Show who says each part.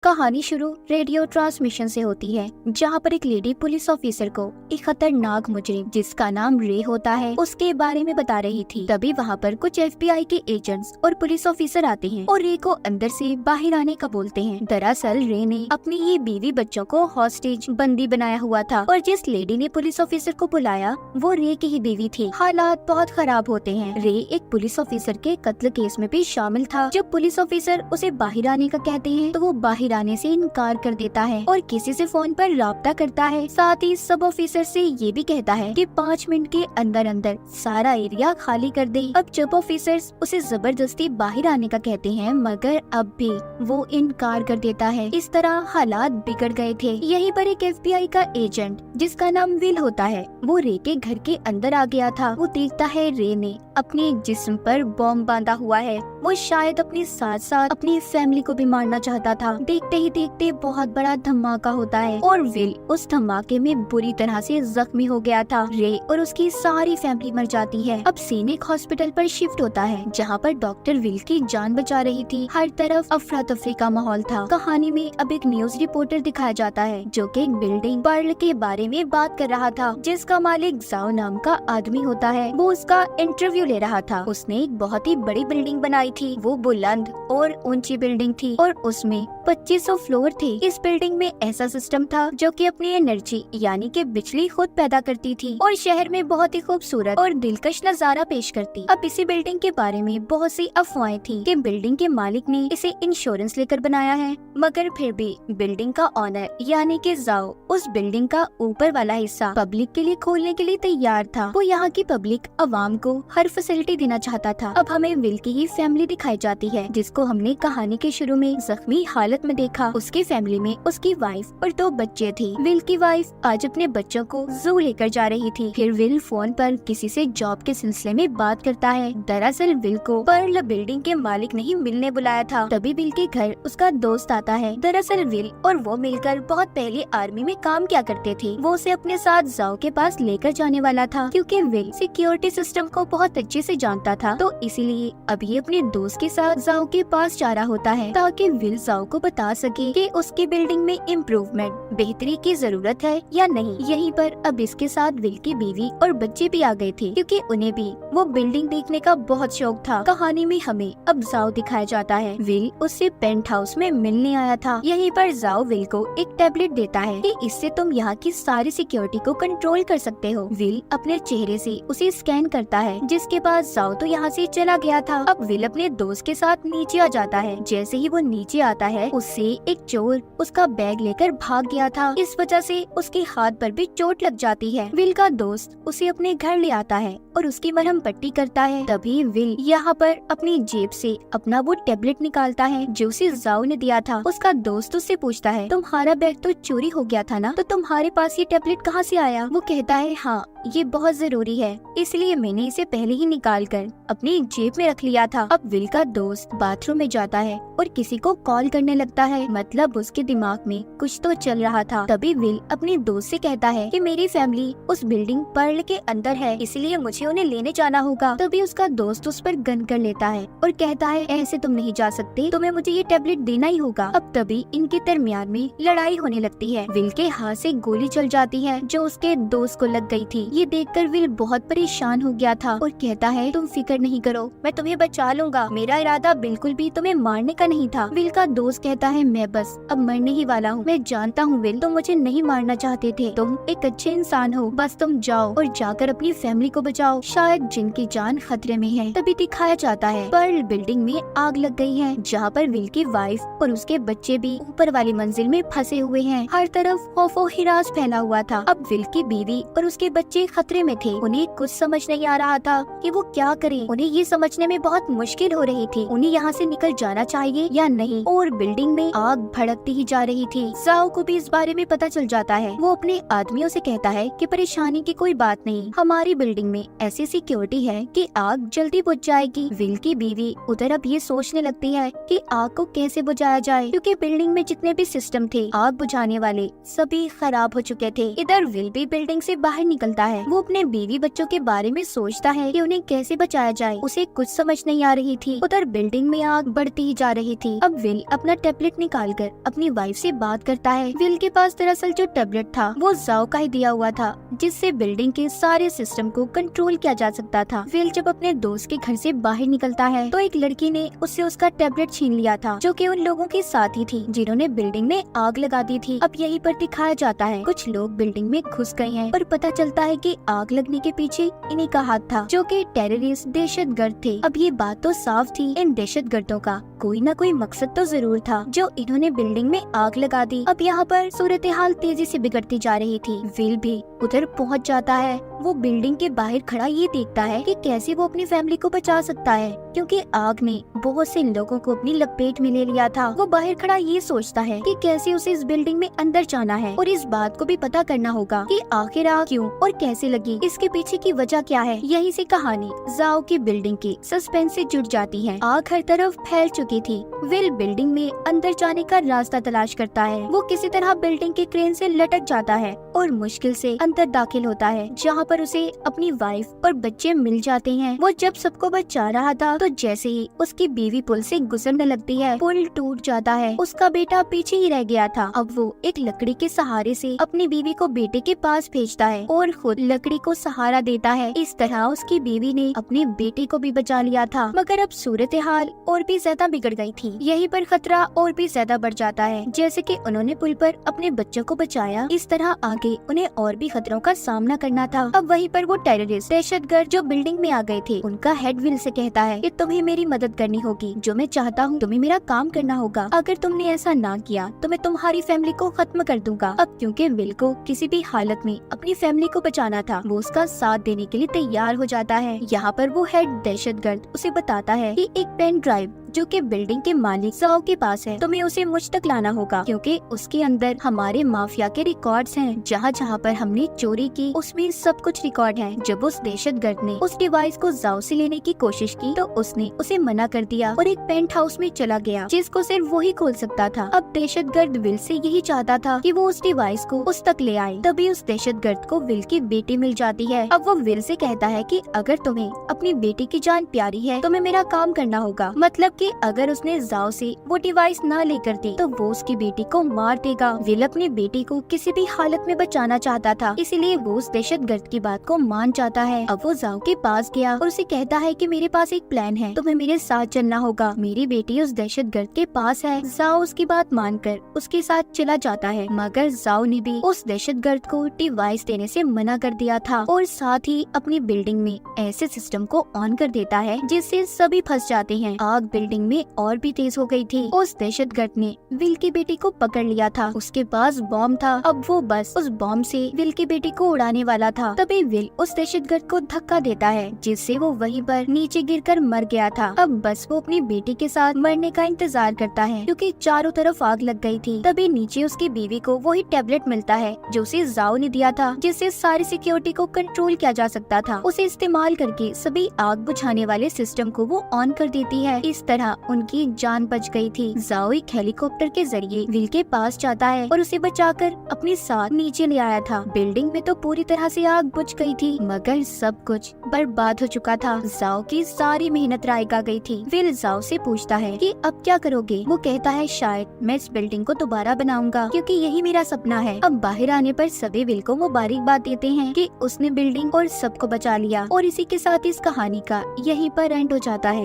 Speaker 1: कहानी शुरू radio transmission से होती है, जहाँ पर एक लेडी पुलिस ऑफिसर को एक खतरनाक मुजरिम जिसका नाम रे होता है उसके बारे में बता रही थी। तभी वहाँ पर कुछ FBI के एजेंट्स और पुलिस ऑफिसर आते हैं और रे को अंदर से बाहर आने का बोलते हैं। दरअसल रे ने अपनी ये बीवी बच्चों को हॉस्टेज बंदी बनाया हुआ था और जिस लेडी ने पुलिस ऑफिसर को बुलाया वो रे की ही बीवी थी। हालात बहुत खराब होते हैं। रे एक पुलिस ऑफिसर के कत्ल केस में भी शामिल था। जब पुलिस ऑफिसर उसे बाहर आने का कहते हैं तो वो बाहर आने से इनकार कर देता है और किसी से फोन पर राब्ता करता है। साथ ही सब ऑफिसर से ये भी कहता है कि 5 मिनट के अंदर अंदर सारा एरिया खाली कर दे। अब जब ऑफिसर्स उसे जबरदस्ती बाहर आने का कहते हैं मगर अब भी वो इनकार कर देता है। इस तरह हालात बिगड़ गए थे। यहीं पर एक FBI का एजेंट जिसका नाम विल होता है वो रे के घर के अंदर आ गया था। वो देखता है रे ने अपने जिस्म पर बॉम्ब बांधा हुआ है। वो शायद अपने साथ साथ अपनी फैमिली को भी मारना चाहता था। देखते ही देखते बहुत बड़ा धमाका होता है और विल उस धमाके में बुरी तरह से जख्मी हो गया था। रे और उसकी सारी फैमिली मर जाती है। अब सीन एक हॉस्पिटल पर शिफ्ट होता है जहाँ पर डॉक्टर विल की जान बचा रही थी। हर तरफ अफरा तफरी का माहौल था। कहानी में अब एक न्यूज रिपोर्टर दिखाया जाता है जो कि एक बिल्डिंग पर्ल के बारे में बात कर रहा था जिसका मालिक जाओ नाम का आदमी होता है। वो उसका इंटरव्यू ले रहा था। उसने एक बहुत ही बड़ी बिल्डिंग बनाई थी। वो बुलंद और ऊंची बिल्डिंग थी और उसमें 2500 फ्लोर थे। इस बिल्डिंग में ऐसा सिस्टम था जो कि अपनी एनर्जी यानी कि बिजली खुद पैदा करती थी और शहर में बहुत ही खूबसूरत और दिलकश नजारा पेश करती। अब इसी बिल्डिंग के बारे में बहुत सी अफवाहें थी कि बिल्डिंग के मालिक ने इसे इंश्योरेंस लेकर बनाया है, मगर फिर भी बिल्डिंग का ऑनर यानी कि जाओ उस बिल्डिंग का ऊपर वाला हिस्सा पब्लिक के लिए खोलने के लिए तैयार था। वो यहाँ की पब्लिक अवाम को हर फैसिलिटी देना चाहता था। अब हमें विल की ही फैमिली दिखाई जाती है जिसको हमने कहानी के शुरू में जख्मी हालत में देखा। उसकी फैमिली में उसकी वाइफ और 2 बच्चे थे। विल की वाइफ आज अपने बच्चों को जू लेकर जा रही थी। फिर विल फोन पर किसी से जॉब के सिलसिले में बात करता है। दरअसल विल को पर्ल बिल्डिंग के मालिक ने ही मिलने बुलाया था। तभी विल के घर उसका दोस्त आता है। दरअसल विल और वो मिलकर बहुत पहले आर्मी में काम किया करते थे। वो उसे अपने साथ जाओ के पास लेकर जाने वाला था क्योंकि विल सिक्योरिटी सिस्टम को बहुत अच्छे से जानता था। तो इसीलिए अभी अपने दोस्त के साथ जाओ के पास जा रहा होता है ताकि विल जाओ को बता सके कि उसकी बिल्डिंग में इम्प्रूवमेंट बेहतरी की जरूरत है या नहीं। यहीं पर अब इसके साथ विल की बीवी और बच्चे भी आ गए थे क्योंकि उन्हें भी वो बिल्डिंग देखने का बहुत शौक था। कहानी में हमें अब जाओ दिखाया जाता है। विल उससे पेंट हाउस में मिलने आया था। यहीं पर जाओ विल को एक टैबलेट देता है कि इससे तुम यहाँ की सारी सिक्योरिटी को कंट्रोल कर सकते हो। विल अपने चेहरे से उसे स्कैन करता है जिसके बाद जाओ तो यहाँ से चला गया था। अब विल अपने दोस्त के साथ नीचे आ जाता है। जैसे ही वो नीचे आता है उससे एक चोर उसका बैग लेकर भाग गया था। इस वजह से उसके हाथ पर भी चोट लग जाती है। विल का दोस्त उसे अपने घर ले आता है और उसकी मरहम पट्टी करता है। तभी विल यहाँ पर अपनी जेब से अपना वो टैबलेट निकालता है जो उसे जाओ ने दिया था। उसका दोस्त उससे पूछता है तुम्हारा बैग तो चोरी हो गया था ना, तो तुम्हारे पास ये टैबलेट कहाँ से आया? वो कहता है हाँ ये बहुत जरूरी है इसलिए मैंने इसे पहले ही निकाल कर अपनी जेब में रख लिया था। अब विल का दोस्त बाथरूम में जाता है और किसी को कॉल करने लगता है। मतलब उसके दिमाग में कुछ तो चल रहा था। तभी विल अपने दोस्त से कहता है कि मेरी फैमिली उस बिल्डिंग पर्ल के अंदर है इसलिए मुझे उन्हें लेने जाना होगा। तभी उसका दोस्त उस पर गन कर लेता है और कहता है ऐसे तुम नहीं जा सकते, तुम्हें मुझे ये टैबलेट देना ही होगा। अब तभी इनके दरमियान में लड़ाई होने लगती है। विल के हाथ से गोली चल जाती है जो उसके दोस्त को लग गई थी। ये देखकर विल बहुत परेशान हो गया था और कहता है तुम फिक्र नहीं करो, मैं तुम्हें बचा लूंगा, मेरा इरादा बिल्कुल भी तुम्हें मारने का नहीं था। विल का दोस्त कहता है मैं बस अब मरने ही वाला हूँ। मैं जानता हूँ विल तुम मुझे नहीं मारना चाहते थे, तुम एक अच्छे इंसान हो, बस तुम जाओ और जाकर अपनी फैमिली को बचाओ, शायद जिनकी जान खतरे में है। तभी दिखाया जाता है पर्ल बिल्डिंग में आग लग गई है जहाँ पर विल की वाइफ और उसके बच्चे भी ऊपर वाली मंजिल में फंसे हुए हैं। हर तरफ खौफो हिरास फैला हुआ था। अब विल की बीवी और उसके बच्चे खतरे में थे। उन्हें कुछ समझ नहीं आ रहा था कि वो क्या करें। उन्हें ये समझने में बहुत मुश्किल हो रही थी उन्हें यहाँ से निकल जाना चाहिए या नहीं। और बिल्डिंग में आग भड़कती ही जा रही थी। जाओ को भी इस बारे में पता चल जाता है। वो अपने आदमियों से कहता है कि परेशानी की कोई बात नहीं, हमारी बिल्डिंग में ऐसी सिक्योरिटी है कि आग जल्दी बुझ जाएगी। विल की बीवी उधर अब ये सोचने लगती है कि आग को कैसे बुझाया जाए क्योंकि बिल्डिंग में जितने भी सिस्टम थे आग बुझाने वाले सभी खराब हो चुके थे। इधर विल भी बिल्डिंग से बाहर निकलता है। वो अपने बीवी बच्चों के बारे में सोचता है कि उन्हें कैसे बचाया जाए। उसे कुछ समझ नहीं आ रही थी। उधर बिल्डिंग में आग बढ़ती ही जा रही थी। अब विल अपना टैबलेट टैबलेट निकालकर अपनी वाइफ से बात करता है। विल के पास दरअसल जो टैबलेट था वो जाओ का ही दिया हुआ था, जिससे बिल्डिंग के सारे सिस्टम को कंट्रोल किया जा सकता था। विल जब अपने दोस्त के घर से बाहर निकलता है तो एक लड़की ने उससे उसका टैबलेट छीन लिया था, जो कि उन लोगों की साथी थी जिन्होंने बिल्डिंग में आग लगा दी थी। अब यहीं पर दिखाया जाता है कुछ लोग बिल्डिंग में घुस गए हैं, पर पता चलता है कि आग लगने के पीछे इन्हीं का हाथ था, जो कि टेररिस्ट दहशतगर्द थे। अब ये बात तो साफ थी, इन दहशतगर्दों का कोई न कोई मकसद तो जरूर था जो इन्होंने बिल्डिंग में आग लगा दी। अब यहाँ पर सूरत हाल तेजी से बिगड़ती जा रही थी। विल भी उधर पहुँच जाता है। वो बिल्डिंग के बाहर खड़ा ये देखता है कि कैसे वो अपनी फैमिली को बचा सकता है, क्योंकि आग ने बहुत से लोगों को अपनी लपेट में ले लिया था। वो बाहर खड़ा ये सोचता है कि कैसे उसे इस बिल्डिंग में अंदर जाना है, और इस बात को भी पता करना होगा कि आखिर आग क्यों और कैसे लगी, इसके पीछे की वजह क्या है। यही से कहानी जाओ की बिल्डिंग की सस्पेंस से जुड़ जाती है। आग हर तरफ फैल चुकी थी। विल बिल्डिंग में अंदर जाने का रास्ता तलाश करता है। वो किसी तरह बिल्डिंग के क्रेन से लटक जाता है और मुश्किल से अंदर दाखिल होता है, जहाँ पर उसे अपनी वाइफ और बच्चे मिल जाते हैं। वो जब सबको बचा रहा था तो जैसे ही उसकी बीवी पुल से गुजरने लगती है, पुल टूट जाता है। उसका बेटा पीछे ही रह गया था। अब वो एक लकड़ी के सहारे से अपनी बीवी को बेटे के पास भेजता है और खुद लकड़ी को सहारा देता है। इस तरह उसकी बीवी ने अपने बेटे को भी बचा लिया था, मगर अब सूरत हाल और भी ज्यादा बिगड़ गई थी। यहीं पर खतरा और भी ज्यादा बढ़ जाता है। जैसे कि उन्होंने पुल पर अपने बच्चों को बचाया, इस तरह आगे उन्हें और भी खतरों का सामना करना था। अब वहीं पर वो टेररिस्ट दहशतगर्द जो बिल्डिंग में आ गए थे, उनका हेड विल से कहता है कि तुम्हें मेरी मदद करनी होगी। जो मैं चाहता हूँ तुम्हें मेरा काम करना होगा। अगर तुमने ऐसा ना किया तो मैं तुम्हारी फैमिली को खत्म कर दूंगा। अब क्योंकि विल को किसी भी हालत में अपनी फैमिली को बचाना था, वो उसका साथ देने के लिए तैयार हो जाता है। यहाँ पर वो हेड दहशतगर्द उसे बताता है कि एक पेन ड्राइव जो कि बिल्डिंग के मालिक जाओ के पास है, तुम्हें उसे मुझ तक लाना होगा, क्योंकि उसके अंदर हमारे माफिया के रिकॉर्ड्स हैं। जहाँ जहाँ पर हमने चोरी की उसमें सब कुछ रिकॉर्ड है। जब उस दहशतगर्द ने उस डिवाइस को जाओ से लेने की कोशिश की तो उसने उसे मना कर दिया और एक पेंट हाउस में चला गया, जिसको सिर्फ वही खोल सकता था। अब दहशतगर्द विल से यही चाहता था कि वो उस डिवाइस को उस तक ले आए। तभी उस दहशतगर्द को विल की बेटी मिल जाती है। अब वो विल से कहता है कि अगर तुम्हें अपनी बेटी की जान प्यारी है तुम्हें मेरा काम करना होगा। मतलब कि अगर उसने जाओ से वो डिवाइस ना लेकर दी तो वो उसकी बेटी को मार देगा। विल अपनी बेटी को किसी भी हालत में बचाना चाहता था, इसीलिए वो उस दहशतगर्द की बात को मान जाता है। अब वो जाओ के पास गया और उसे कहता है कि मेरे पास एक प्लान है, तुम्हें मेरे साथ चलना होगा। मेरी बेटी उस दहशतगर्द के पास है। जाओ उसकी बात मानकर उसके साथ चला जाता है, मगर जाओ ने भी उस दहशतगर्द को डिवाइस देने से मना कर दिया था और साथ ही अपनी बिल्डिंग में ऐसे सिस्टम को ऑन कर देता है जिससे सभी फंस जाते हैं। आग बिल्डिंग में और भी तेज हो गई थी। उस दहशतगर्द ने विल की बेटी को पकड़ लिया था। उसके पास बॉम्ब था। अब वो बस उस बॉम्ब से विल की बेटी को उड़ाने वाला था। तभी विल उस दहशतगर्द को धक्का देता है, जिससे वो वहीं पर नीचे गिरकर मर गया था। अब बस वो अपनी बेटी के साथ मरने का इंतजार करता है, क्योंकि चारों तरफ आग लग गई थी। तभी नीचे उसकी बीवी को वही टैबलेट मिलता है जो उसे जाओ ने दिया था, जिससे सारी सिक्योरिटी को कंट्रोल किया जा सकता था। उसे इस्तेमाल करके सभी आग बुझाने वाले सिस्टम को वो ऑन कर देती है। इस तरह उनकी जान बच गई थी। जाओ एक हेलीकॉप्टर के जरिए विल के पास जाता है और उसे बचाकर अपने साथ नीचे ले आया था। बिल्डिंग में तो पूरी तरह से आग बुझ गई थी, मगर सब कुछ बर्बाद हो चुका था। जाओ की सारी मेहनत रायग आ गई थी। विल जाओ से पूछता है कि अब क्या करोगे। वो कहता है शायद मैं इस बिल्डिंग को दोबारा बनाऊंगा, क्योंकि यही मेरा सपना है। अब बाहर आने पर सभी विल को मुबारकबाद देते हैं कि उसने बिल्डिंग और सबको बचा लिया। और इसी के साथ इस कहानी का यहीं पर एंड हो जाता है।